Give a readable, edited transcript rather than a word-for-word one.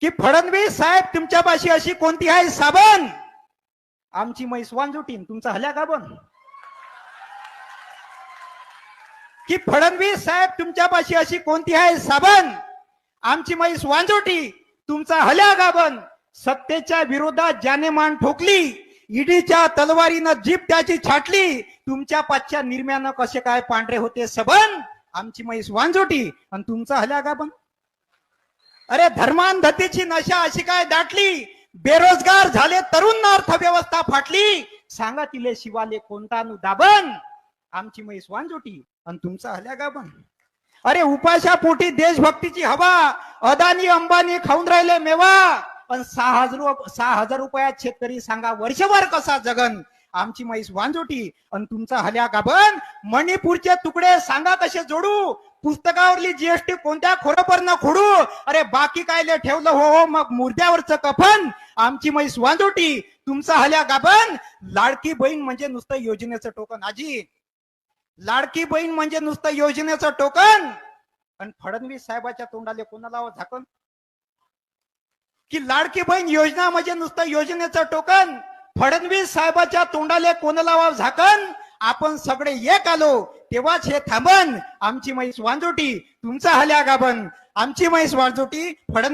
की फडणवीस साहेब तुमच्यापाशी अशी कोणती आहे साबण, आमची म्हैस वांजुटीन तुमचा हल्या गाबन. की फडणवीस साहेब तुमच्यापाशी अशी कोणती आहे साबण, आमची म्हैस वांजोटी तुमचा हल्या गाबन. सत्तेच्या विरोधात ज्याने मान ठोकली, ईडीच्या तलवारीनं जीप त्याची छाटली, तुमच्या पाचच्या निर्म्यानं कसे काय पांढरे होते सबन, आमची म्हैस वांजोटी आणि तुमचा हल्या गाबन. अरे धर्मांधतेची नशा अशी काय दाटली, बेरोजगार झाले तरुण, अर्थव्यवस्था फाटली, सांगा तिले शिवाले कोणता दाबन, आमची म्हैस वांजोटी आणि तुमचा हल्या गाबन. अरे उपाशा पोटी देशभक्तीची हवा, अदानी अंबानी खाऊन राहिले मेवा, आणि 6,000 रुपयात शेतकरी सांगा वर्षभर कसा जगन, आमची म्हैस वांजोटी आणि तुमचा हल्या गाबन. मणिपूरचे तुकडे सांगा कसे जोडू, पुस्तकावरली जीएसटी कोणत्या खोडपर न खोडू, अरे बाकी कायले ठेवलं हो मग मुर्द्यावरचं कफन, आमची म्हैस वांजोटी तुमचा हल्या गाबन. लाडकी बहीण म्हणजे नुसतं योजनेचं टोकन आजी, लाडकी बहीण म्हणजे नुसतं योजनेचं टोकन, आणि फडणवीस साहेबाच्या तोंडाले कोणाला झाकण. की लाडकी बहीण योजना म्हणजे नुसतं योजनेचं टोकन, फडणवीस साहेबाच्या तोंडाले कोणाला झाकण. आपण सगळे एक आलो तेव्हाच हे थांबन, आमची म्हैस वांजोटी तुमचा हल्या गाबन, आमची म्हैस वांजोटी फडणवीस